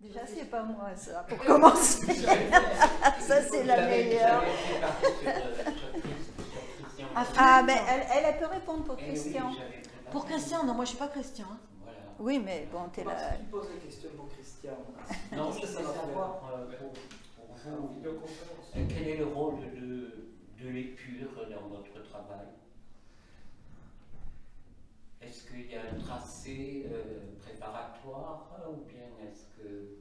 Déjà, c'est pas moi, ça, pour commencer. Ça, c'est la meilleure. Ah, mais elle peut répondre pour Christian. Pour Christian, non, moi je suis pas Christian. Hein. Voilà. Oui, mais bon, t'es là. Qui pose la question pour Christian? Non, je veux savoir pour vous, quel est le rôle de l'épure dans votre travail? Est-ce qu'il y a un tracé préparatoire ou bien est-ce que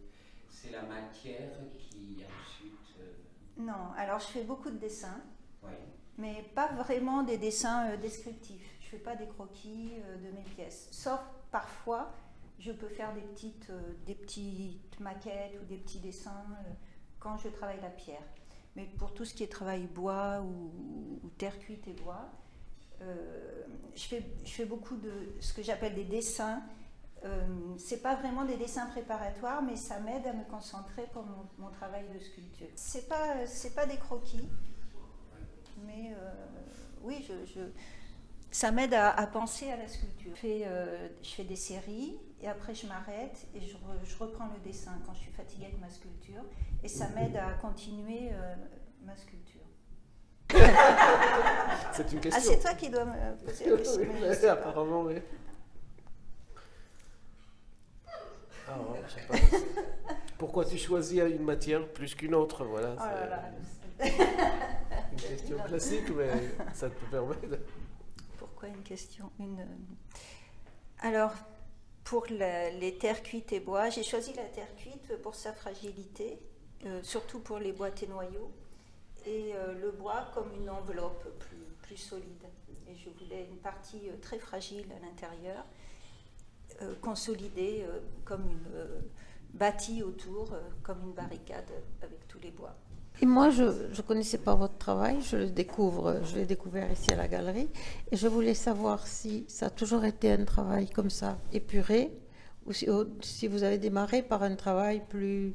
c'est la matière qui ensuite... Non, alors je fais beaucoup de dessins, Oui. mais pas vraiment des dessins descriptifs. Je fais pas des croquis de mes pièces. Sauf parfois, je peux faire des petites maquettes ou des petits dessins quand je travaille la pierre. Mais pour tout ce qui est travail bois ou terre cuite et bois, je fais beaucoup de ce que j'appelle des dessins. C'est pas vraiment des dessins préparatoires, mais ça m'aide à me concentrer pour mon travail de sculpture. C'est pas des croquis, mais oui, ça m'aide à penser à la sculpture. Je fais des séries et après je m'arrête et je reprends le dessin quand je suis fatiguée avec ma sculpture et ça m'aide à continuer ma sculpture. C'est une question. Ah, c'est toi qui dois me poser la question. Oui, apparemment, oui. Ah, ouais, je sais pas. Pourquoi tu choisis une matière plus qu'une autre? Voilà, Oh là là. une question classique, mais ça te permet de... Pourquoi une question Alors, pour les terres cuites et bois, j'ai choisi la terre cuite pour sa fragilité, surtout pour les boîtes et noyaux, et le bois comme une enveloppe plus solide. Et je voulais une partie très fragile à l'intérieur, consolidée comme bâtie autour, comme une barricade avec tous les bois. Et moi, je ne connaissais pas votre travail, je l'ai découvert ici à la galerie, et je voulais savoir si ça a toujours été un travail comme ça, épuré, ou si vous avez démarré par un travail plus,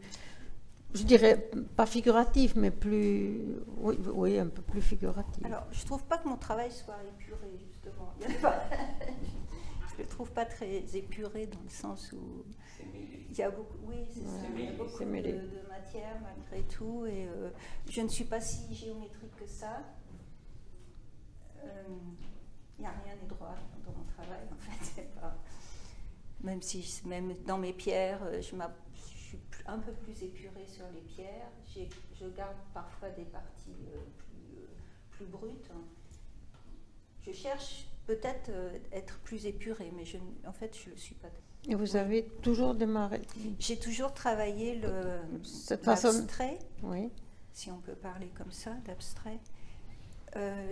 je dirais, pas figuratif, mais plus, oui, un peu plus figuratif. Alors, je ne trouve pas que mon travail soit épuré, justement. Je ne le trouve pas très épuré dans le sens où il y a beaucoup, oui, c'est ça, il y a beaucoup de matière malgré tout, et je ne suis pas si géométrique que ça. Il n'y a rien de droit dans mon travail, en fait. C'est pas... Même dans mes pierres, je suis un peu plus épurée sur les pierres. Je garde parfois des parties plus brutes. Je cherche peut-être être plus épurée, mais en fait, je ne le suis pas. Et vous avez toujours démarré? J'ai toujours travaillé l'abstrait, oui. Si on peut parler comme ça, l'abstrait.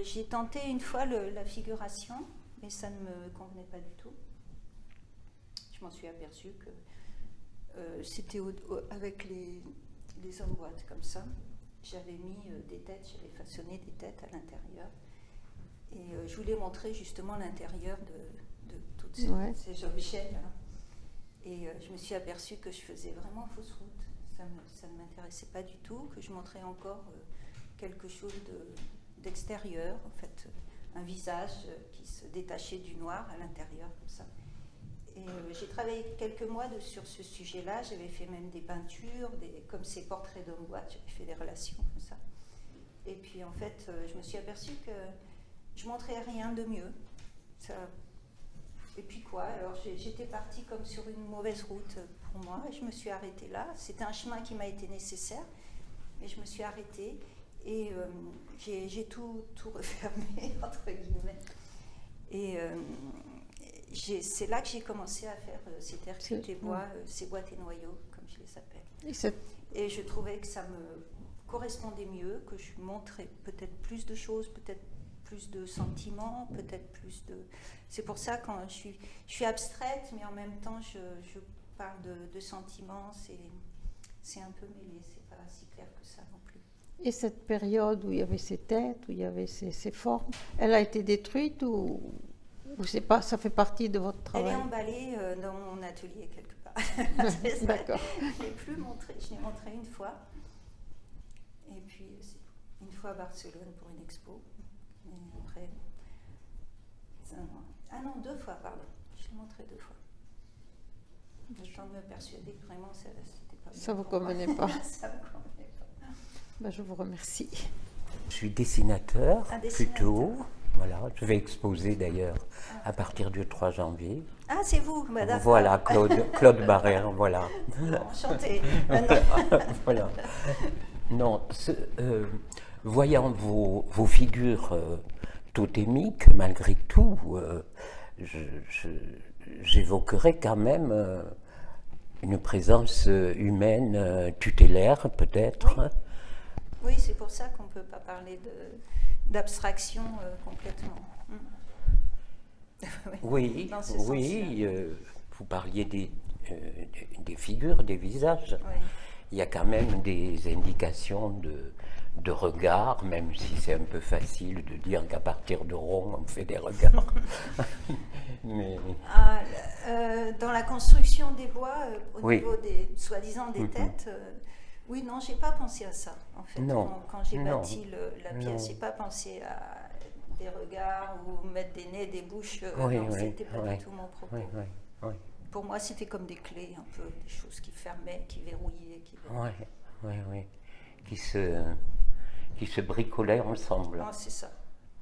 J'ai tenté une fois la figuration, mais ça ne me convenait pas du tout. Je m'en suis aperçue que c'était avec les hommes boîtes comme ça. J'avais mis des têtes, j'avais façonné des têtes à l'intérieur. Et je voulais montrer justement l'intérieur de tous ces objets-là. Et je me suis aperçue que je faisais vraiment fausse route. Ça ne m'intéressait pas du tout, que je montrais encore quelque chose d'extérieur, en fait, un visage qui se détachait du noir à l'intérieur, comme ça. Et j'ai travaillé quelques mois sur ce sujet-là. J'avais fait même des peintures, comme ces portraits d'hommes boîtes, j'avais fait des relations comme ça. Et puis en fait, je me suis aperçue que je montrais rien de mieux. Et puis quoi? Alors j'étais partie comme sur une mauvaise route pour moi, et je me suis arrêtée là. C'était un chemin qui m'a été nécessaire, mais je me suis arrêtée et j'ai tout refermé, entre guillemets. Et c'est là que j'ai commencé à faire ces terres cuites et bois, ces boîtes et noyaux, comme je les appelle. Et je trouvais que ça me correspondait mieux, que je montrais peut-être plus de choses, peut-être plus de sentiments, peut-être plus de... C'est pour ça quand je suis abstraite, mais en même temps je parle de sentiments, c'est un peu mêlé, c'est pas si clair que ça non plus. Et cette période où il y avait ces têtes, où il y avait ces formes, elle a été détruite ou c'est pas, ça fait partie de votre travail? Elle est emballée dans mon atelier quelque part. D'accord. Je l'ai plus montré, je l'ai montré une fois. Et puis une fois à Barcelone pour une expo. Et après, ah non, 2 fois, pardon. Je l'ai montré 2 fois. Le temps de me persuader que vraiment c'était pas bien. Ça vous convenait pas? Ça me convenait pas. Ben, je vous remercie. Je suis dessinateur, Un dessinateur. plutôt. Voilà, je vais exposer d'ailleurs à partir du 3 janvier. Ah, c'est vous, madame. Voilà, Claude Barrère, voilà. Enchantée. Voilà. Non, voyant vos figures totémiques, malgré tout, j'évoquerai quand même une présence humaine tutélaire, peut-être. Oui, c'est pour ça qu'on ne peut pas parler d'abstraction complètement. Oui, Dans ce oui, vous parliez des figures, des visages. Oui. Il y a quand même des indications de regard, même si c'est un peu facile de dire qu'à partir de rond, on fait des regards. Mais... Dans la construction des bois, au Oui. niveau des soi-disant des têtes, oui, non, j'ai pas pensé à ça, en fait. Non. Quand j'ai Non. bâti la Non. pièce, j'ai pas pensé à des regards ou mettre des nez, des bouches. Oui, non, oui, c'était pas oui. du tout mon propos. Oui, oui, oui. Pour moi, c'était comme des clés, un peu, des choses qui fermaient, qui verrouillaient. Oui, oui, oui. Qui se bricolaient ensemble. Ah, c'est ça.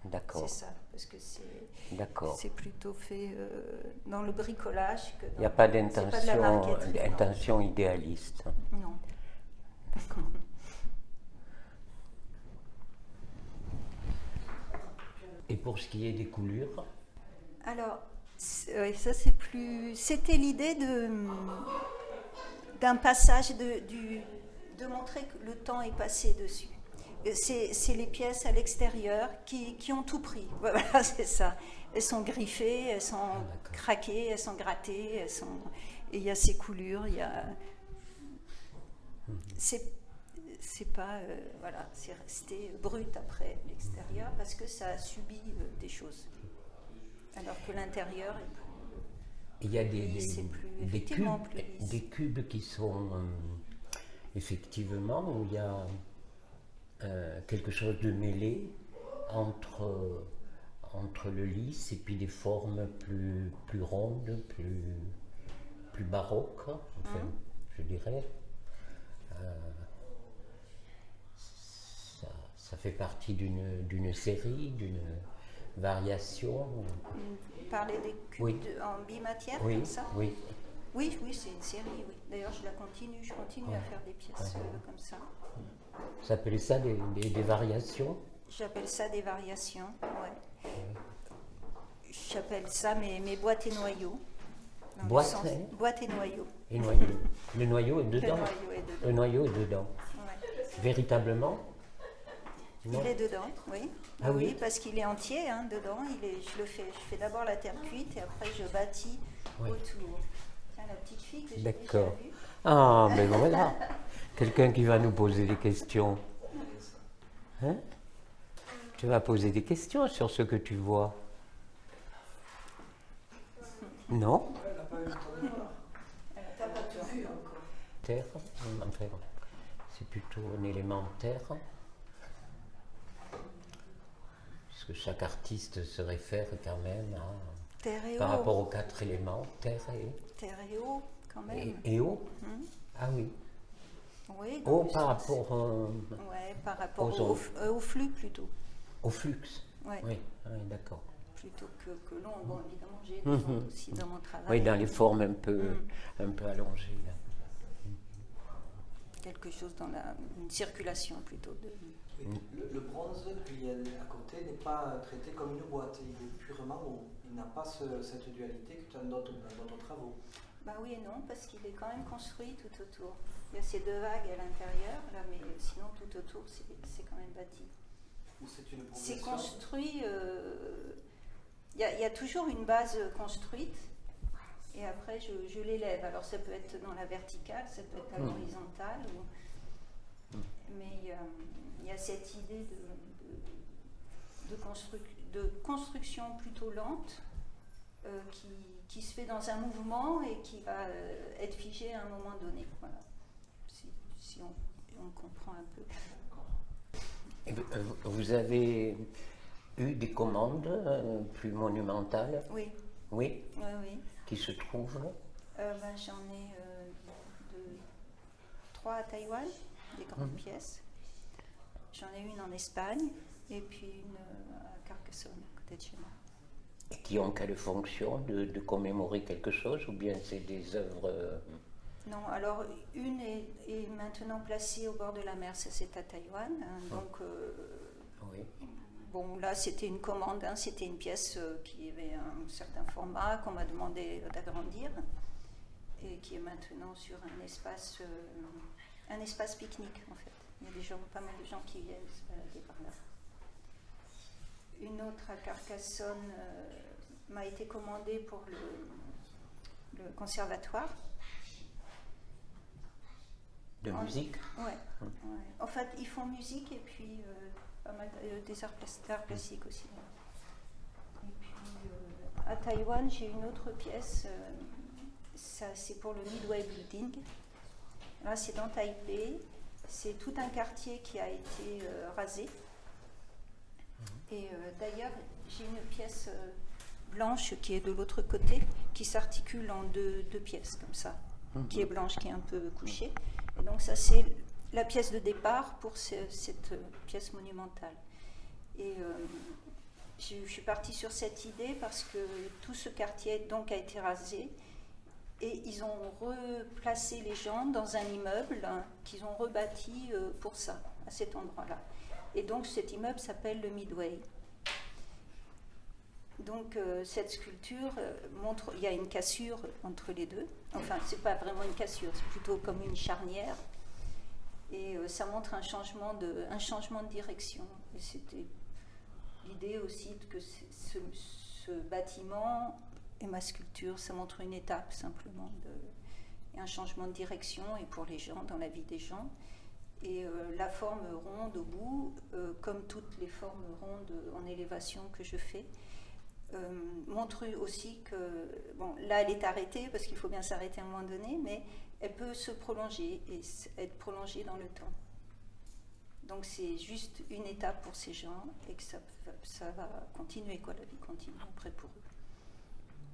D'accord. C'est ça, parce que D'accord. c'est plutôt fait dans le bricolage que dans... Il n'y a pas c'est pas de la marqueterie, non. d'intention idéaliste. Non. Et pour ce qui est des coulures, Alors, oui, ça c'est plus... C'était l'idée d'un passage de montrer que le temps est passé dessus. C'est les pièces à l'extérieur qui ont tout pris. Voilà, c'est ça. Elles sont griffées, elles sont craquées, elles sont grattées, et il y a ces coulures, il y a... C'est pas... voilà, c'est resté brut après l'extérieur parce que ça a subi des choses. Alors que l'intérieur est plus... il y a c'est plus, des effectivement, plus lisse. des cubes qui sont effectivement où il y a quelque chose de mêlé entre le lisse et puis des formes plus rondes, plus baroques, enfin, je dirais. Ça fait partie d'une série, d'une variation. Vous parlez des cubes Oui. en bimatière, Oui, comme ça? oui. Oui, c'est une série, oui. D'ailleurs, je continue à faire des pièces comme ça. Vous appelez ça des variations? J'appelle ça des variations, ouais. J'appelle ça mes boîtes et noyaux. Dans le Boîtes sens- et boîtes et noyaux. Et noyau. Le noyau est dedans. noyau est dedans. Le noyau est dedans. Ouais. Véritablement? Non. Il est dedans, oui. Ah oui. Parce qu'il est entier, hein, dedans. Je fais d'abord la terre cuite et après je bâtis Oui. autour. Tiens, la petite fille que j'ai D'accord. déjà vue. Ah, ben voilà. Quelqu'un qui va nous poser des questions. Hein? Tu vas poser des questions sur ce que tu vois. Non? Elle n'a pas eu le temps de voir. T'as pas tout vu encore. Terre, enfin, c'est plutôt un élément terre. Puisque chaque artiste se réfère quand même à, Terre et eau. par rapport aux 4 éléments, terre Terre et eau, quand même. et eau. Hmm. Ah oui. Oui, dans Eau le par sens- rapport Ouais, par rapport aux au, autres. au flux plutôt. au flux. Ouais. Oui, oui, d'accord. Plutôt que l'eau. Bon, évidemment, j'ai des ondes aussi dans mon travail. Oui, dans les formes un peu allongées. Là. Quelque chose dans une circulation plutôt. Le bronze qui est à côté n'est pas traité comme une boîte, il est purement eau. Il n'a pas cette dualité que tu as dans d'autres travaux. Bah oui et non, parce qu'il est quand même construit tout autour. Il y a ces 2 vagues à l'intérieur, là, mais sinon tout autour, c'est quand même bâti. Ou c'est une C'est progression? construit, il y a toujours une base construite, et après je l'élève. Alors ça peut être dans la verticale, ça peut être à l'horizontale, mais il y a cette idée de construction plutôt lente qui se fait dans un mouvement et qui va être figée à un moment donné. Voilà. Si on comprend un peu. Et vous avez eu des commandes plus monumentales? Oui, Oui, oui, oui. qui se trouvent? J'en ai 3 à Taïwan, des grandes pièces. J'en ai une en Espagne et puis une à Carcassonne, à côté de chez moi. Et qui ont quelle fonction de commémorer quelque chose, ou bien c'est des œuvres Non, alors une est maintenant placée au bord de la mer, ça c'est à Taïwan. Hein, donc, oui. bon, là c'était une commande, hein, c'était une pièce qui avait un certain format qu'on m'a demandé d'agrandir et qui est maintenant sur un espace pique-nique en fait. Il y a pas mal de gens qui viennent se balader par là. Une autre à Carcassonne m'a été commandée pour le conservatoire. De musique? Ouais. En fait, ils font musique et puis pas mal des arts classiques aussi. Et puis à Taïwan, j'ai une autre pièce. Ça, c'est pour le Midway Building. Là, c'est dans Taipei. C'est tout un quartier qui a été rasé. Et d'ailleurs, j'ai une pièce blanche qui est de l'autre côté, qui s'articule en deux pièces comme ça, qui est blanche, qui est un peu couchée. Et donc ça, c'est la pièce de départ pour cette pièce monumentale. Et je suis partie sur cette idée parce que tout ce quartier donc a été rasé et ils ont replacé les gens dans un immeuble qu'ils ont rebâti pour ça, à cet endroit-là. Et donc cet immeuble s'appelle le Midway. Donc cette sculpture montre, il y a une cassure entre les deux. Enfin, c'est pas vraiment une cassure, c'est plutôt comme une charnière. Et ça montre un changement de direction. Et c'était l'idée aussi que ce bâtiment et ma sculpture, ça montre une étape simplement, un changement de direction et pour les gens, dans la vie des gens. Et la forme ronde au bout, comme toutes les formes rondes en élévation que je fais, montre aussi que, bon, là elle est arrêtée parce qu'il faut bien s'arrêter à un moment donné, mais elle peut se prolonger et être prolongée dans le temps. Donc c'est juste une étape pour ces gens et que ça va continuer, quoi, la vie continue après pour eux.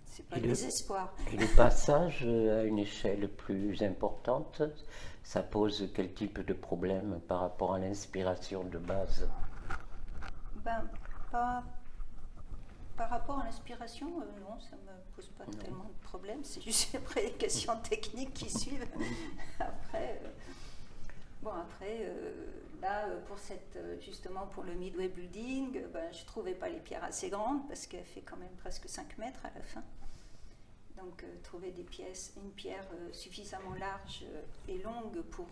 C'est pas le désespoir. Et le passage à une échelle plus importante, ça pose quel type de problème par rapport à l'inspiration de base? Par rapport à l'inspiration, non, ça ne me pose pas tellement de problème. C'est juste après les questions techniques qui suivent. Après, là, justement pour le Midway Building, je ne trouvais pas les pierres assez grandes parce qu'elle fait quand même presque 5 mètres à la fin. Donc trouver une pierre suffisamment large et longue pour...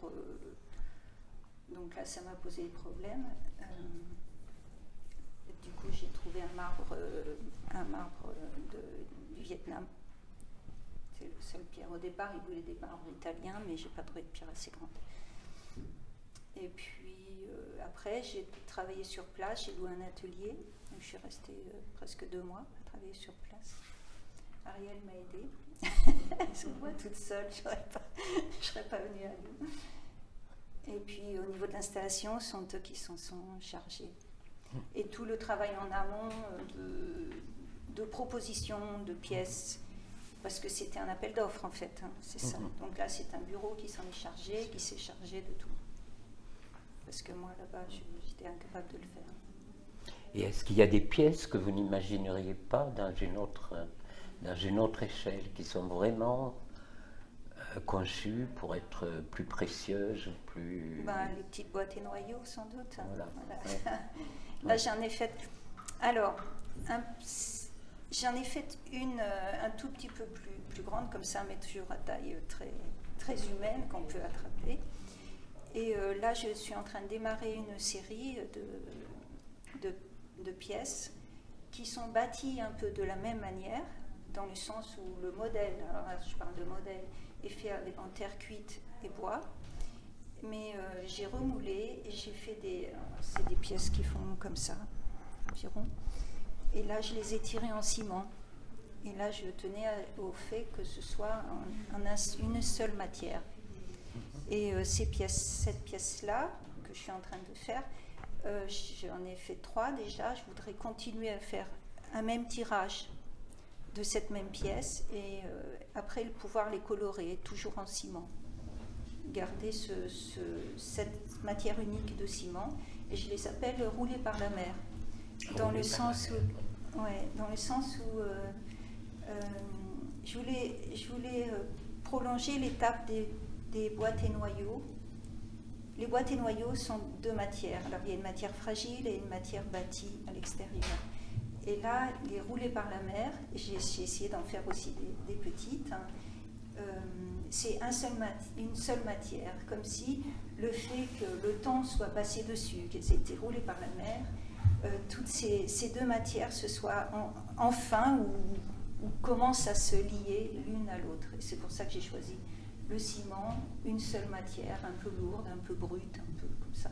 donc là, ça m'a posé problème. Du coup, j'ai trouvé un marbre du Vietnam. C'est le seul pierre. Au départ, ils voulaient des marbres italiens, mais j'ai pas trouvé de pierre assez grande. Et puis après, j'ai travaillé sur place, j'ai loué un atelier. Donc, je suis restée presque 2 mois à travailler sur place. Ariel m'a aidée. Parce que moi, toute seule, je serais pas venue à lui. Et puis, au niveau de l'installation, ce sont eux qui s'en sont chargés. Et tout le travail en amont de proposition de pièces, parce que c'était un appel d'offres en fait, hein, c'est ça. Donc là, c'est un bureau qui s'en est chargé, qui s'est chargé de tout. Parce que moi, là-bas, j'étais incapable de le faire. Et est-ce qu'il y a des pièces que vous n'imagineriez pas dans une autre échelle, qui sont vraiment conçues pour être plus précieuses, plus... Les petites boîtes et noyaux, sans doute. Voilà. Voilà. Là, j'en ai fait... Alors, j'en ai fait une un tout petit peu plus grande, comme ça, mais toujours à taille très, très humaine, qu'on peut attraper. Et là, je suis en train de démarrer une série de pièces qui sont bâties un peu de la même manière, dans le sens où le modèle, alors là je parle de modèle, est fait en terre cuite et bois, mais j'ai remoulé et j'ai fait c'est des pièces qui font comme ça, environ, et là je les ai tirées en ciment. Et là, je tenais au fait que ce soit une seule matière. Et cette pièce-là, que je suis en train de faire, j'en ai fait 3 déjà. Je voudrais continuer à faire un même tirage de cette même pièce et après pouvoir les colorer, toujours en ciment. Garder cette matière unique de ciment. Et je les appelle roulés par la mer. Dans le sens où je voulais prolonger l'étape des boîtes et noyaux. Les boîtes et noyaux sont 2 matières. Alors il y a une matière fragile et une matière bâtie à l'extérieur. Et là, les roulés par la mer, j'ai essayé d'en faire aussi des petites. C'est une seule matière, comme si le fait que le temps soit passé dessus, qu'elles aient été roulées par la mer, toutes ces 2 matières se soient enfin ou commencent à se lier l'une à l'autre. Et c'est pour ça que j'ai choisi le ciment, une seule matière, un peu lourde, un peu brute, un peu comme ça.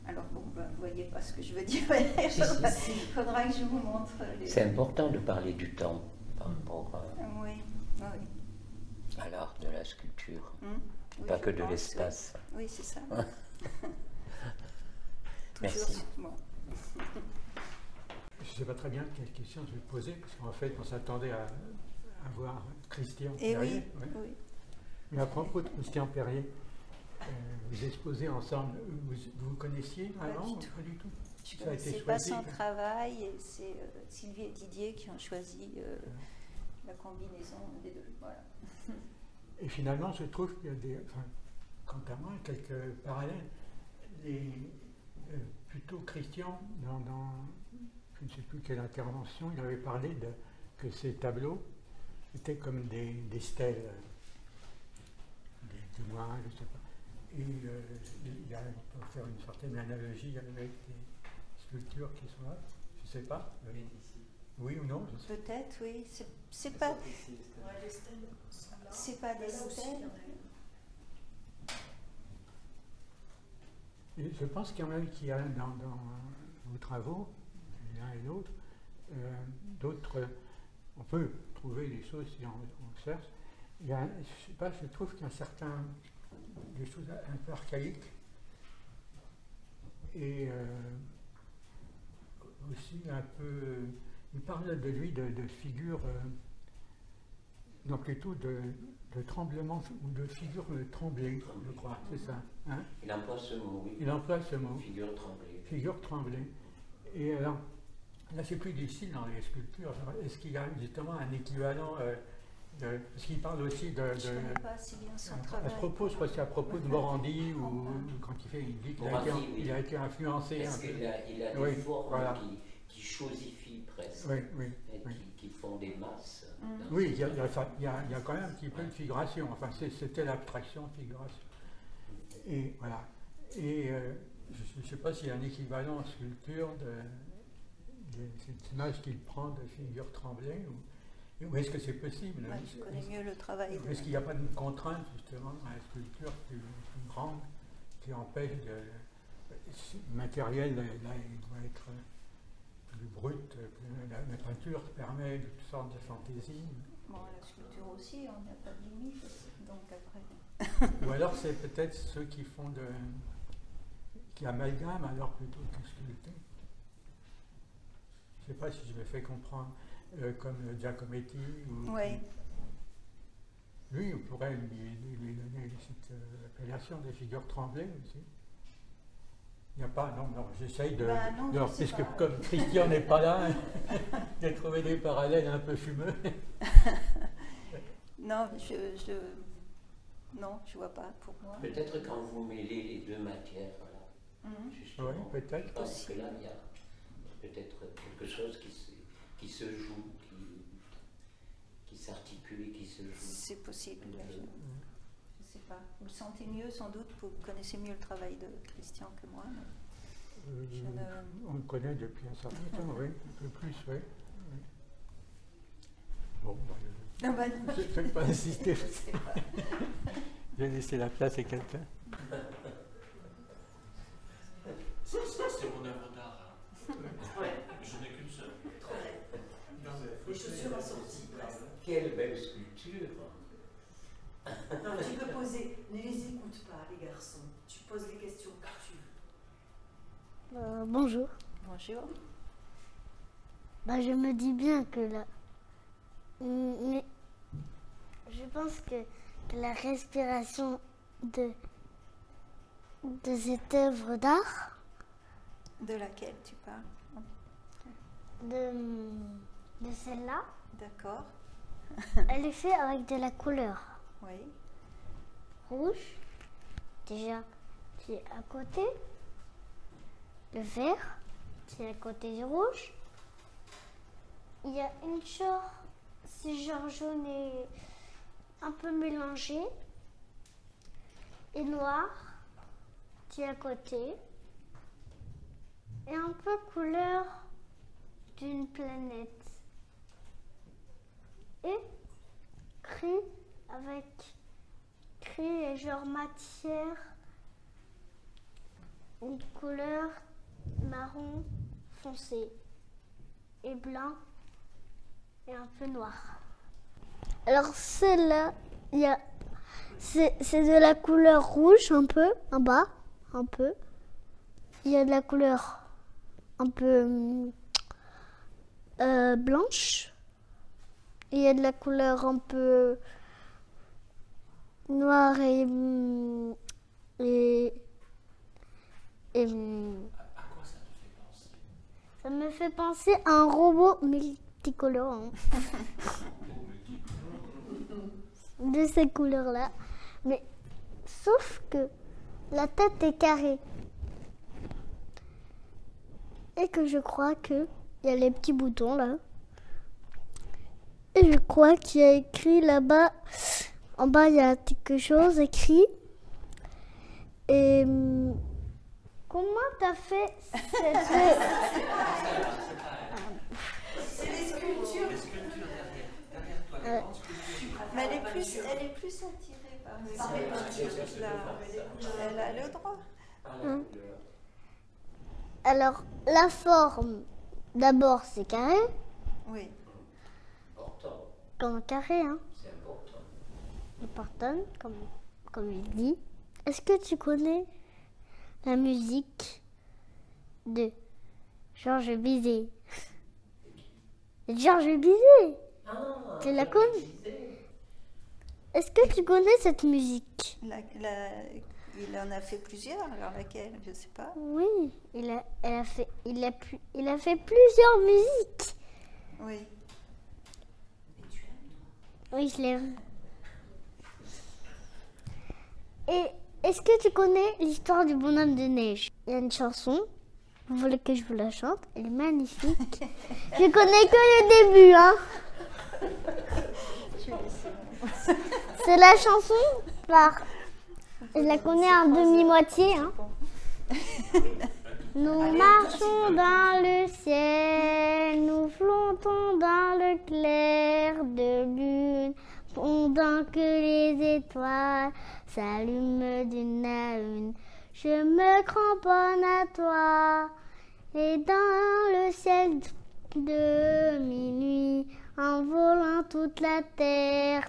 Alors bon, vous ne voyez pas ce que je veux dire. Il faudra que je vous montre. C'est important de parler du temps par rapport à l'art de la sculpture, Oui, pas que de l'espace. Oui, c'est ça. Merci. Bon. Je ne sais pas très bien quelle question je vais poser, parce qu'en fait, on s'attendait à voir Christian Et Perrier. oui. Mais à propos de Christian Perrier, vous exposez ensemble, vous connaissiez avant ou pas du tout? Je ne Ça a été connaissais pas choisi, son travail et c'est Sylvie et Didier qui ont choisi la combinaison des 2. Voilà. Et finalement, je trouve qu'il y a quant à moi, quelques parallèles. Plutôt Christian, dans je ne sais plus quelle intervention, il avait parlé que ces tableaux étaient comme des stèles, des témoins, je ne sais pas. Et on peut faire une certaine analogie avec des sculptures qui sont là, je ne sais pas. Oui ou non? Peut-être, oui. C'est pas des stèles. Et je pense qu'il y en a qui a dans vos travaux, l'un et l'autre, d'autres, on peut trouver des choses si on cherche. Il y a, je sais pas, je trouve qu'il y a des choses un peu archaïques et aussi un peu, il parle de lui de figures, non plutôt de tremblement ou de figures tremblées, je crois, c'est ça. Hein? Il emploie ce mot, oui. Il emploie ce mot. Figure tremblée. Figure tremblée. Et alors, là c'est plus difficile dans les sculptures. Est-ce qu'il y a justement un équivalent parce qu'il parle aussi de... Je ne connais pas si bien son travail. À ce propos, je crois que c'est à propos de Morandi, ou quand il fait, il dit qu'il a été influencé un peu. Il a des formes voilà. qui chosifient presque, qui font des masses. Oui, il y a quand même un petit peu de figuration. Enfin, c'était l'abstraction figuration. Et voilà. Et je ne sais pas s'il y a un équivalent en sculpture de cette image qu'il prend de figure tremblée, ou est-ce que c'est possible? Ouais, je connais mieux le travail. Est-ce qu'il n'y a pas de contrainte justement dans la sculpture plus grande qui empêche le matériel, là, il doit être plus brut, la peinture permet toutes sortes de fantaisies. Bon, la sculpture aussi, on n'a pas de limite, donc après... Ou alors c'est peut-être ceux qui font qui amalgament alors plutôt que sculpter. Je ne sais pas si je me fais comprendre, comme Giacometti. Oui. Lui, on pourrait lui donner cette appellation des figures tremblées aussi. Il n'y a pas, non, j'essaye de... non, puisque comme Christian n'est pas là, j'ai trouvé des parallèles un peu fumeux. Non, non, je vois pas pour moi. Peut-être quand vous mêlez les 2 matières, voilà, justement, oui, peut-être. Je pense que là, il y a peut-être quelque chose qui se joue, qui s'articule et qui se joue. C'est possible. Je ne sais pas. Vous le sentez mieux sans doute, vous connaissez mieux le travail de Christian que moi. On le connaît depuis un certain temps, oui, un peu plus, oui. Oui. Bon, Ah bah non. je ne vais pas insister. C'est vrai. Je vais laisser la place à quelqu'un. C'est mon œuvre d'art. Hein. Je n'ai qu'une seule. Les chaussures assorties, presque. Quelle belle sculpture! Non, tu peux poser, ne les écoute pas, les garçons. Tu poses les questions que tu veux. Bonjour. Bonjour. Je me dis bien que là. Mais je pense que la respiration de cette œuvre d'art, De laquelle tu parles? de celle-là, D'accord. elle est faite avec de la couleur Oui. rouge, déjà, qui est à côté, le vert, qui est à côté du rouge. Il y a une genre, c'est genre jaune et un peu mélangé, et noir, qui est à côté, et un peu couleur d'une planète. Et gris et genre matière, une couleur marron foncé et blanc et un peu noir. Alors celle-là, c'est de la couleur rouge un peu, en bas, un peu. Il y a de la couleur un peu blanche. Il y a de la couleur un peu noire et À quoi ça te fait penser? ça me fait penser à un robot multicolorant. De ces couleurs-là. Mais sauf que la tête est carrée. Et que je crois qu'il y a les petits boutons là. Et je crois qu'il y a écrit là-bas, en bas il y a quelque chose écrit. Et comment t'as fait cette... C'est les sculptures. Derrière toi, les grandes sculptures. Mais elle est plus attirée par les sculptures. Elle a le droit. Alors la forme, d'abord c'est carré, Oui. Important, comme un carré, hein. c'est important. Important, comme il dit. Est-ce que tu connais la musique de Georges Bizet? Georges Bizet, tu la connais? Est-ce que tu connais cette musique? Il en a fait plusieurs, alors laquelle? Je sais pas. Oui, il a fait plusieurs musiques. Oui. Oui, je l'aime. Et est-ce que tu connais l'histoire du bonhomme de neige? Il y a une chanson, vous voulez que je vous la chante? Elle est magnifique. Je connais que le début, hein. C'est la chanson par... Je la connais en demi-moitié, hein. Nous marchons dans le ciel, nous flottons dans le clair de lune, pendant que les étoiles s'allument d'une à une. Je me cramponne à toi, et dans le ciel de minuit, en volant toute la terre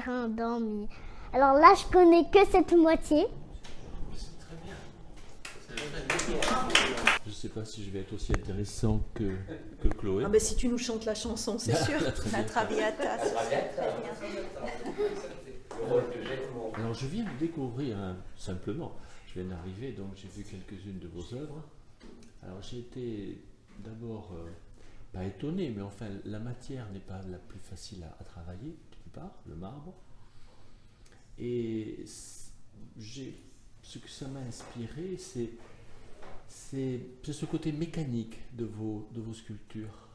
endormie. Alors là, je connais que cette moitié. C'est très bien. Je ne sais pas si je vais être aussi intéressant que Chloé. Ah ben si tu nous chantes la chanson, c'est sûr. La Traviata, c'est très bien. Le rôle que j'ai de mon... Alors je viens de découvrir, simplement, je viens d'arriver, donc j'ai vu quelques-unes de vos œuvres. Alors j'ai été d'abord, pas étonné, mais enfin la matière n'est pas la plus facile à travailler, d'une part, le marbre. Et ce que ça m'a inspiré, c'est ce côté mécanique de vos sculptures,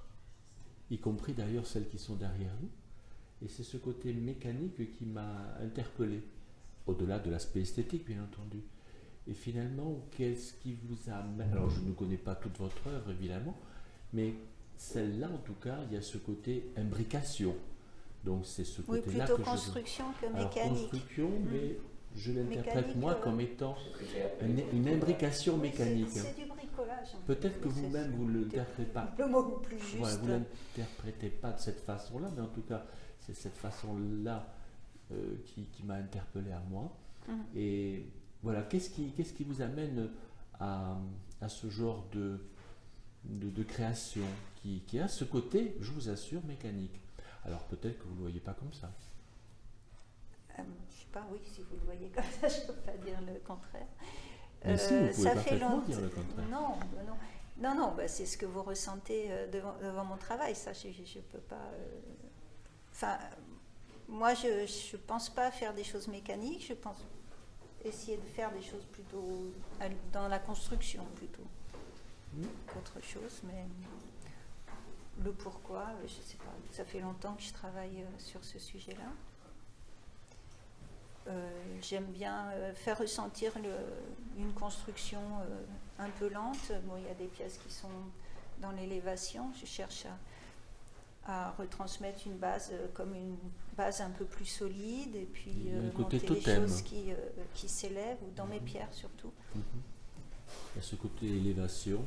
y compris d'ailleurs celles qui sont derrière nous. Et c'est ce côté mécanique qui m'a interpellé, au-delà de l'aspect esthétique bien entendu. Et finalement, qu'est-ce qui vous a... Alors, je ne connais pas toute votre œuvre, évidemment, mais celle-là, en tout cas, il y a ce côté imbrication. Donc, c'est ce Oui, côté-là plutôt que construction que Alors, mécanique. construction, mais je l'interprète, Mécanique, moi, comme étant une imbrication mécanique. C'est du bricolage. en fait. Peut-être que vous-même, vous ne l'interprétez pas. Le mot le plus juste. Voilà, vous ne l'interprétez pas de cette façon-là, mais en tout cas, c'est cette façon-là qui m'a interpellé à moi. Et voilà, qu'est-ce qui vous amène à ce genre de création qui a ce côté, je vous assure, mécanique? Alors peut-être que vous ne le voyez pas comme ça. Je ne sais pas, oui, si vous le voyez comme ça, je ne peux pas dire le contraire. Mais si, vous pouvez ça fait parfaitement longtemps. dire le contraire. Non, bah, c'est ce que vous ressentez devant mon travail. Ça, je ne peux pas. Enfin, moi, je ne pense pas faire des choses mécaniques. Je pense essayer de faire des choses plutôt dans la construction plutôt qu'autre chose. Mais le pourquoi, je ne sais pas. Ça fait longtemps que je travaille sur ce sujet-là. J'aime bien faire ressentir une construction un peu lente. Bon, il y a des pièces qui sont dans l'élévation. Je cherche à retransmettre une base comme une base un peu plus solide et puis monter les choses qui s'élèvent, ou dans mes pierres surtout. Il y a ce côté élévation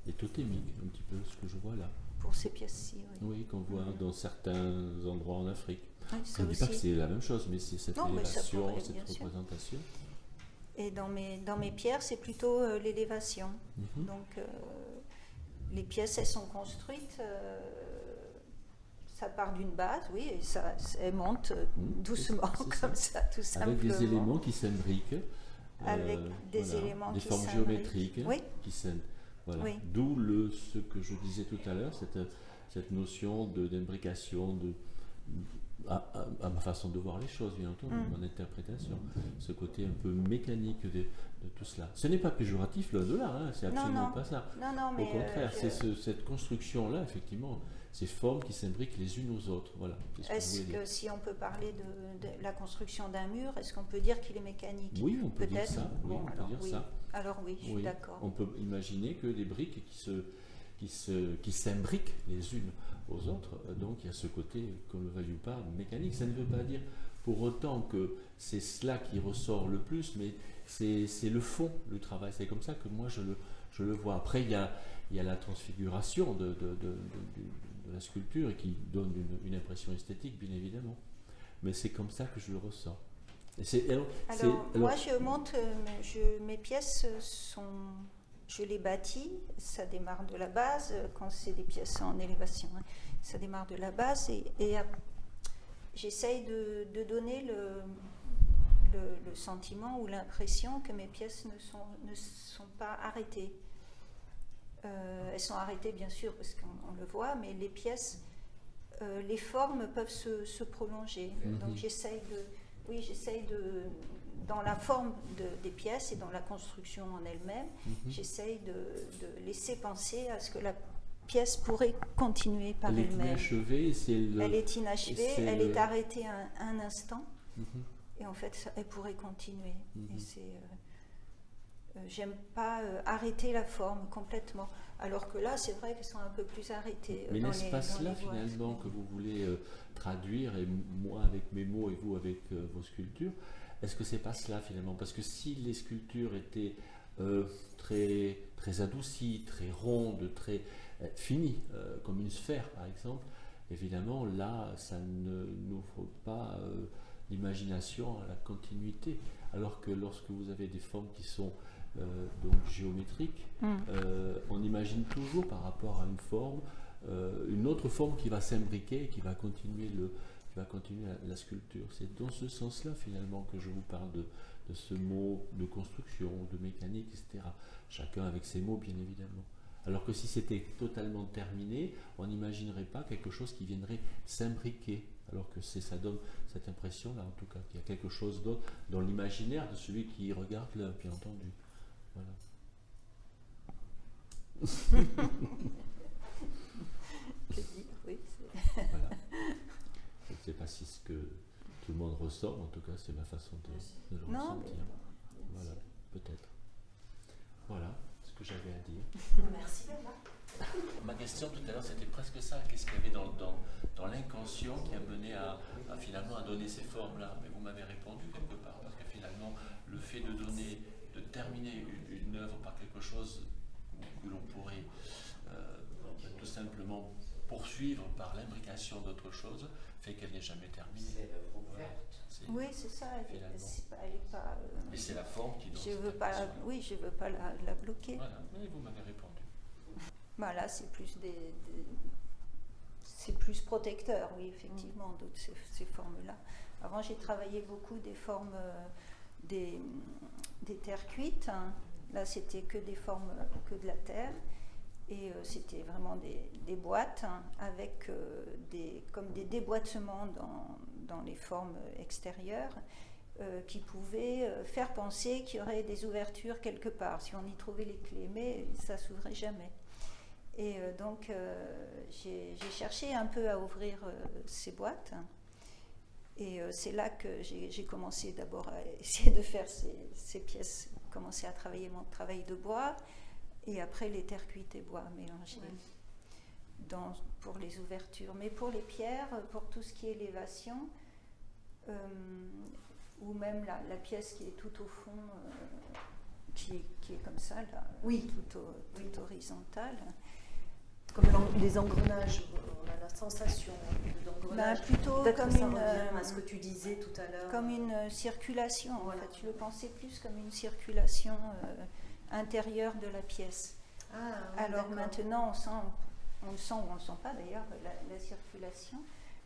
et totémique, un petit peu ce que je vois là. Pour ces pièces-ci, oui. Oui, qu'on voit dans certains endroits en Afrique. Oui, je ne dis pas que c'est la même chose, mais c'est cette élévation, pourrait, cette représentation. Et dans mes pierres, c'est plutôt l'élévation. Donc, les pièces, elles sont construites, ça part d'une base, oui, et elles montent doucement, comme ça, tout simplement. Avec des éléments qui s'imbriquent. Avec des éléments des qui formes s'imbriquent. géométriques qui s'imbriquent. Voilà. Oui. D'où ce que je disais tout à l'heure, cette notion d'imbrication, à ma façon de voir les choses, bien entendu, mon interprétation, ce côté un peu mécanique de tout cela. Ce n'est pas péjoratif, loin de là, hein, c'est absolument pas ça. Non, au contraire, c'est cette construction-là, effectivement, ces formes qui s'imbriquent les unes aux autres. Voilà. Est-ce que si on peut parler de la construction d'un mur, est-ce qu'on peut dire qu'il est mécanique? Oui, on peut dire ça. Oui, bon, on peut dire ça. Alors oui, je suis d'accord. On peut imaginer que des briques qui s'imbriquent les unes aux autres, donc il y a ce côté, qu'on le veuille ou pas, mécanique. Ça ne veut pas dire pour autant que c'est cela qui ressort le plus, mais c'est le fond du travail. C'est comme ça que moi je le vois. Après, il y a la transfiguration de la sculpture et qui donne une impression esthétique, bien évidemment. Mais c'est comme ça que je le ressens. Moi, je monte, mes pièces je les bâtis, ça démarre de la base, quand c'est des pièces en élévation, ça démarre de la base, et j'essaye de donner le sentiment ou l'impression que mes pièces ne sont pas arrêtées. Elles sont arrêtées, bien sûr, parce qu'on le voit, mais les pièces, les formes peuvent se prolonger. Donc j'essaye dans la forme des pièces et dans la construction en elle-même, j'essaye de laisser penser à ce que la pièce pourrait continuer par elle-même. Elle est inachevée, elle est inachevée, elle est arrêtée un instant, et en fait, elle pourrait continuer. Et j'aime pas arrêter la forme complètement, alors que là, c'est vrai qu'elles sont un peu plus arrêtées. Mais n'est-ce pas cela, finalement, que vous voulez traduire, et moi avec mes mots et vous avec vos sculptures? Est-ce que c'est pas cela, finalement? Parce que si les sculptures étaient très, très adoucies, très rondes, très finies, comme une sphère, par exemple, évidemment, là, ça n'ouvre pas l'imagination à la continuité. Alors que lorsque vous avez des formes qui sont donc géométriques, on imagine toujours par rapport à une forme, une autre forme qui va s'imbriquer et qui va continuer la sculpture. C'est dans ce sens-là finalement que je vous parle de ce mot de construction, de mécanique, etc. Chacun avec ses mots, bien évidemment. Alors que si c'était totalement terminé, on n'imaginerait pas quelque chose qui viendrait s'imbriquer. Alors que ça donne cette impression-là, en tout cas, qu'il y a quelque chose d'autre dans l'imaginaire de celui qui regarde l'œuvre, bien entendu. Voilà. Oui, voilà. Je ne sais pas si ce que tout le monde ressent, en tout cas, c'est ma façon de le ressentir. Voilà. peut-être. Voilà ce que j'avais à dire. Merci Bernard. Ma question tout à l'heure, c'était presque ça. Qu'est-ce qu'il y avait dans l'inconscient qui a mené à finalement à donner ces formes-là? Mais vous m'avez répondu quelque part, parce que finalement, le fait de terminer une œuvre par quelque chose que l'on pourrait tout simplement poursuivre par l'imbrication d'autre chose, fait qu'elle n'est jamais terminée. Voilà. Oui, c'est ça. Elle est pas, Mais c'est la forme qui donne je cette veux pas, impression. oui, je veux pas la bloquer. Voilà, oui, vous m'avez répondu. Voilà, c'est plus c'est plus protecteur, oui, effectivement, d'autres ces formes-là. Avant, j'ai travaillé beaucoup des formes des terres cuites. Hein. Là, c'était que des formes que de la terre. Et c'était vraiment des boîtes hein, avec comme des déboîtements dans les formes extérieures qui pouvaient faire penser qu'il y aurait des ouvertures quelque part, si on y trouvait les clés, mais ça ne s'ouvrait jamais. Et donc, j'ai cherché un peu à ouvrir ces boîtes. Et c'est là que j'ai commencé d'abord à essayer de faire ces pièces, commencer à travailler mon travail de bois. Et après, les terres cuites et bois mélangés pour les ouvertures. Mais pour les pierres, pour tout ce qui est élévation, ou même la pièce qui est tout au fond, qui est comme ça, là, Oui. tout horizontale. Comme les engrenages, on a la sensation d'engrenage. Plutôt Peut-être comme que ça une, revient à ce que tu disais tout à l'heure. comme une circulation. Voilà. En fait, je le pensais plus comme une circulation intérieure de la pièce. Ah, oui, Alors d'accord. maintenant, on le sent ou on ne le sent pas d'ailleurs, la circulation.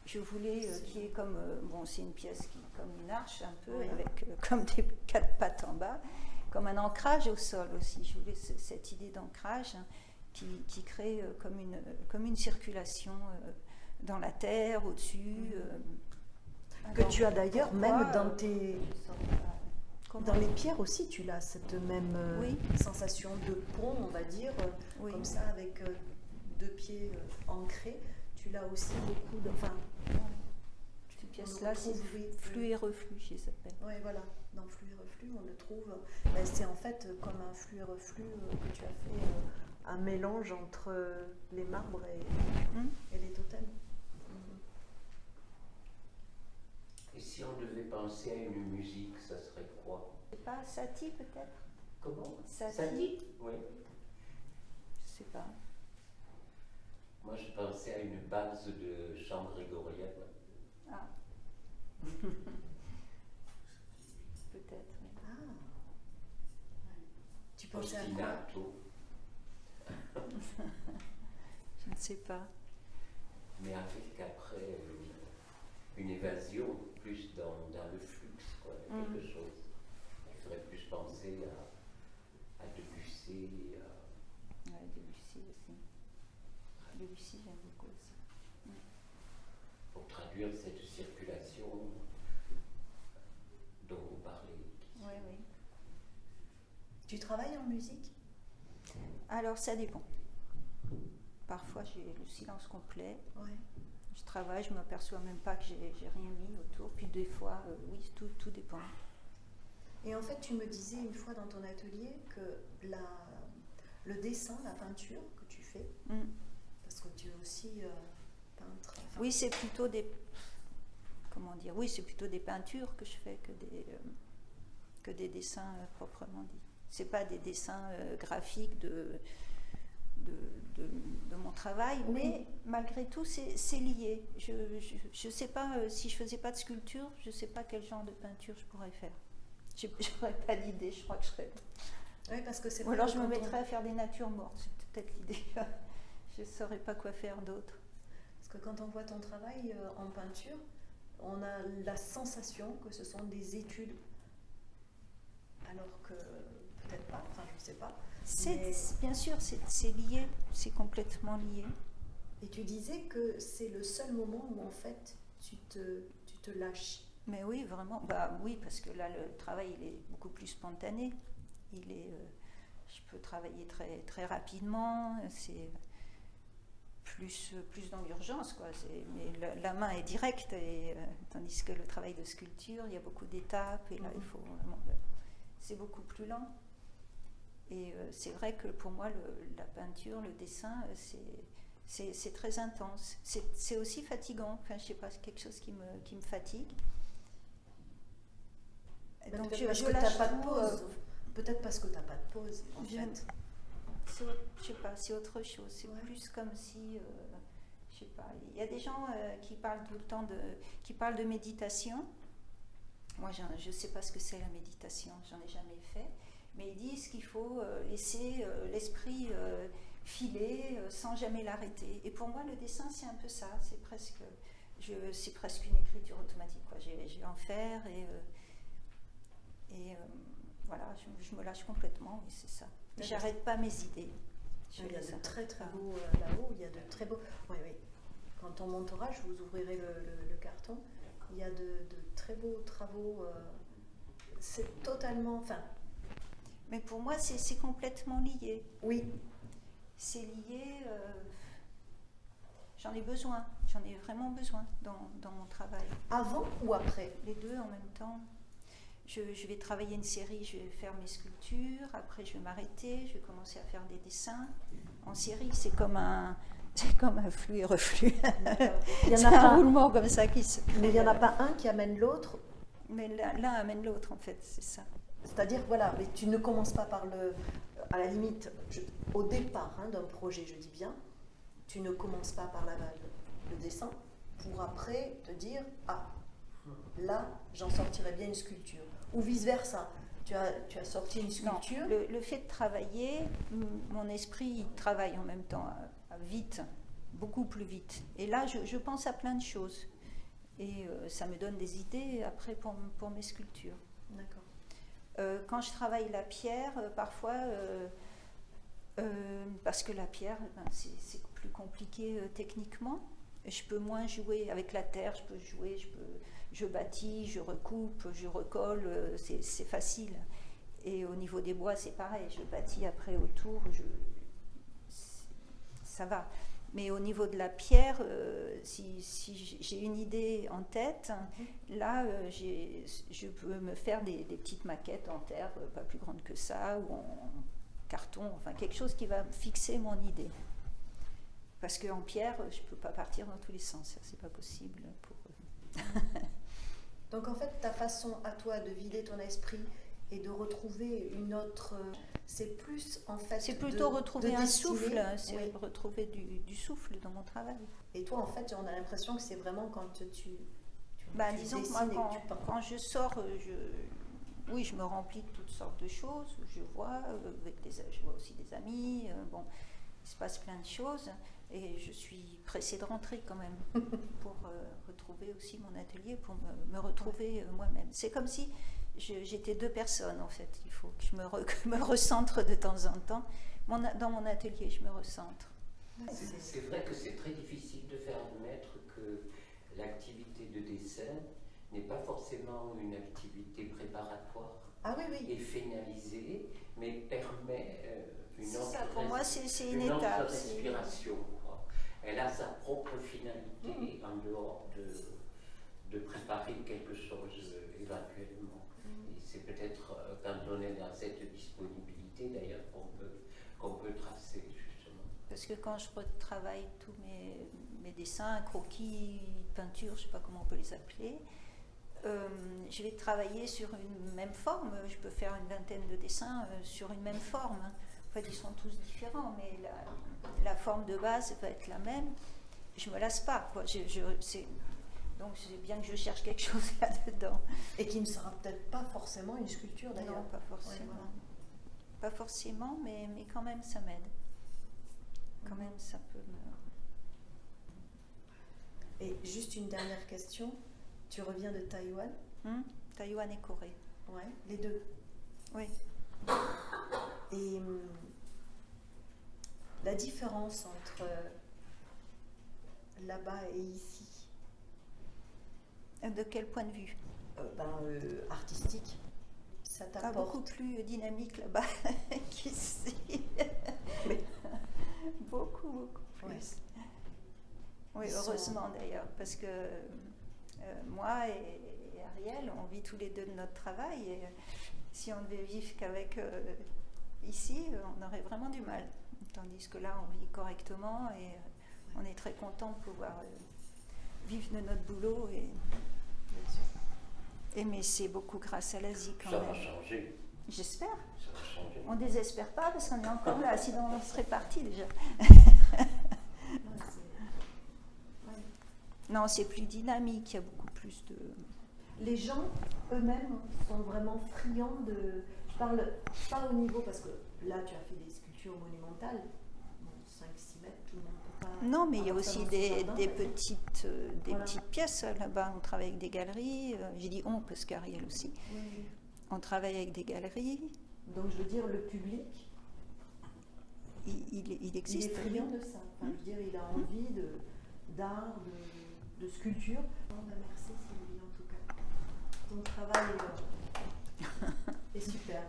Je voulais qu'il y ait comme, c'est une pièce qui est comme une arche un peu, Oui. avec comme des 4 pattes en bas, comme un ancrage au sol aussi. Je voulais cette idée d'ancrage hein, qui crée comme une circulation dans la terre, au-dessus. Que tu as d'ailleurs, même dans tes... Comment Dans les pierres aussi, tu l'as, cette même Oui. sensation de pont, on va dire, Oui. comme ça, avec 2 pieds ancrés. Tu l'as aussi beaucoup de... Enfin, Ces pièces-là, c'est retrouve, oui. flux et reflux, je les appelle. oui, voilà, dans flux et reflux, on le trouve. C'est en fait comme un flux et reflux que tu as fait, un mélange entre les marbres et les totems. Et si on devait penser à une musique, ça serait quoi? C'est pas Satie peut-être? Comment? Satie? Oui. Je sais pas. Moi, je pensais à une base de chant grégorien. Ah. Peut-être, oui. Ah. Tu pensais à quoi? Ostinato. Je ne sais pas. Mais avec après une évasion plus dans le flux, quoi, quelque chose. Il faudrait plus penser à Debussy, Ouais, Debussy aussi. Debussy, j'aime beaucoup aussi. pour traduire cette circulation dont vous parlez. Oui, oui. Tu travailles en musique? Alors, ça dépend. Parfois, j'ai le silence complet. Oui. Je travaille, je ne m'aperçois même pas que j'ai rien mis autour. Puis des fois, oui, tout dépend. Et en fait, tu me disais une fois dans ton atelier que le dessin, la peinture que tu fais, parce que tu es aussi peintre. Enfin, Oui, c'est plutôt des... Comment dire? Oui, c'est plutôt des peintures que je fais que des dessins proprement dit. C'est pas des dessins graphiques de mon travail, Oui. mais malgré tout, c'est lié. Je sais pas, si je faisais pas de sculpture, je sais pas quel genre de peinture je pourrais faire. J'aurais pas d'idée, je crois que je serais... Oui, parce que c'est Ou vrai alors que je me quand on- mettrais à faire des natures mortes, c'est peut-être l'idée. Je saurais pas quoi faire d'autre. Parce que quand on voit ton travail en peinture, on a la sensation que ce sont des études, alors que peut-être pas, enfin je ne sais pas. Mais- Bien sûr, c'est lié, c'est complètement lié. Et tu disais que c'est le seul moment où en fait tu te lâches. Mais oui, vraiment. Bah oui, parce que là, le travail, il est beaucoup plus spontané. Je peux travailler très, très rapidement. C'est plus dans l'urgence, quoi. Mais la main est directe, tandis que le travail de sculpture, il y a beaucoup d'étapes. Et là, il faut vraiment c'est beaucoup plus lent. Et c'est vrai que pour moi, la peinture, le dessin, c'est très intense. C'est aussi fatigant. Enfin, je sais pas, c'est quelque chose qui me fatigue. Donc peut-être parce que tu n'as pas de pause. Peut-être parce que tu n'as pas de pause, en fait. Je sais pas, c'est autre chose. C'est plus comme si, je sais pas. Il y a des gens qui parlent tout le temps qui parlent de méditation. Moi, je ne sais pas ce que c'est la méditation. J'en ai jamais fait. Mais ils disent qu'il faut laisser l'esprit filer sans jamais l'arrêter. Et pour moi, le dessin, c'est un peu ça. C'est presque une écriture automatique, quoi. Je vais en faire et voilà, je me lâche complètement, et c'est ça. J'arrête pas mes idées. Il y a de très très beaux là-haut, il y a de très beaux... Oui. Quand on montera, je vous ouvrirai le carton. Il y a de très beaux travaux. C'est totalement... Enfin, mais pour moi, c'est complètement lié. Oui. C'est lié... j'en ai besoin. J'en ai vraiment besoin dans mon travail. Avant ou après? Les deux en même temps. Je vais travailler une série, je vais faire mes sculptures, après je vais m'arrêter, je vais commencer à faire des dessins. En série, c'est comme un flux et reflux. C'est un roulement comme ça qui se... Mais il n'y en a pas un qui amène l'autre? Mais l'un amène l'autre, en fait, c'est ça. C'est-à-dire, voilà, mais tu ne commences pas par à la limite, au départ d'un projet, je dis bien, tu ne commences pas par le dessin, pour après te dire, là, j'en sortirai bien une sculpture. Ou vice-versa. Tu as sorti une sculpture. Non, le fait de travailler, mon esprit il travaille en même temps, vite, beaucoup plus vite. Et là, je pense à plein de choses. Et ça me donne des idées après pour mes sculptures. D'accord. Quand je travaille la pierre, parfois, parce que la pierre, c'est plus compliqué techniquement. Je peux moins jouer avec la terre, je peux jouer, je bâtis, je recoupe, je recolle, c'est facile. Et au niveau des bois, c'est pareil, je bâtis après autour, ça va. Mais au niveau de la pierre, si j'ai une idée en tête, là, je peux me faire des petites maquettes en terre, pas plus grandes que ça, ou en carton, enfin quelque chose qui va fixer mon idée. Parce qu'en pierre, je ne peux pas partir dans tous les sens, c'est pas possible pour... Donc en fait, ta façon à toi de vider ton esprit et de retrouver une autre... C'est plus en fait... C'est plutôt retrouver un souffle, c'est retrouver du souffle dans mon travail. Et toi en fait, on a l'impression que c'est vraiment quand tu disons que moi, quand je sors, je me remplis de toutes sortes de choses, je vois aussi des amis, il se passe plein de choses. Et je suis pressée de rentrer quand même pour retrouver aussi mon atelier, pour me retrouver moi-même. C'est comme si j'étais deux personnes en fait. Il faut que je me recentre de temps en temps. Dans mon atelier, je me recentre. C'est vrai que c'est très difficile de faire admettre que l'activité de dessin n'est pas forcément une activité préparatoire et finalisée, mais permet une autre respiration. Elle a sa propre finalité en dehors de préparer quelque chose éventuellement. Et c'est peut-être quand on est dans cette disponibilité d'ailleurs qu'on peut tracer justement. Parce que quand je retravaille tous mes dessins, croquis, peintures, je ne sais pas comment on peut les appeler, je vais travailler sur une même forme. Je peux faire une vingtaine de dessins sur une même forme. En fait, ils sont tous différents, mais la forme de base va être la même. Je ne me lasse pas, quoi. Donc, c'est bien que je cherche quelque chose là-dedans. Et qui ne sera peut-être pas forcément une sculpture, d'ailleurs. Non, pas forcément. Ouais, voilà. Pas forcément, mais quand même, ça m'aide. Quand même, ça peut me... Et juste une dernière question. Tu reviens de Taïwan? Taïwan et Corée. Ouais, les deux. Oui. Et la différence entre là-bas et ici? De quel point de vue? Artistique. Ça t'apporte? Beaucoup plus dynamique là-bas qu'ici. beaucoup plus. Ouais. Oui, heureusement d'ailleurs, parce que moi et Ariel, on vit tous les deux de notre travail. si on devait vivre qu'avec ici, on aurait vraiment du mal. Tandis que là, on vit correctement et on est très content de pouvoir vivre de notre boulot. Mais c'est beaucoup grâce à l'Asie quand Ça même. va changer. J'espère. Ça va changer. On ne désespère pas parce qu'on est encore là, sinon on serait parti déjà. Non, c'est plus dynamique, il y a beaucoup plus de... Les gens eux-mêmes sont vraiment friands de... Je parle pas au niveau, parce que là tu as fait des sculptures monumentales, 5-6 mètres, tout le monde peut pas... Non, mais il y a avoir ça aussi dans son des jardin, mais- petites pièces là-bas. On travaille avec des galeries. J'ai dit on parce qu'Ariel aussi. Oui, oui. On travaille avec des galeries. Donc je veux dire, le public, Il il existe. est friand de ça. Enfin, je veux dire, il a envie d'art, de sculpture. Oh, ben merci Sylvie, en tout cas. Ton travail est super.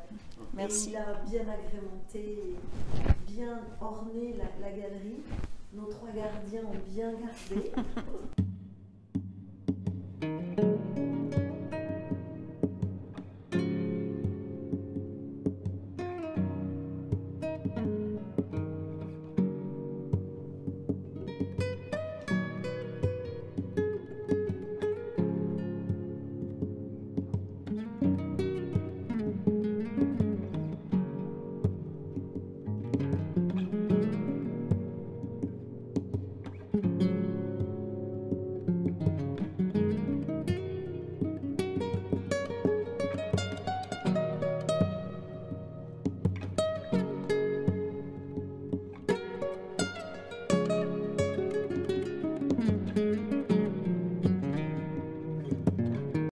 Merci. Et il a bien agrémenté, bien orné la galerie. Nos 3 gardiens ont bien gardé.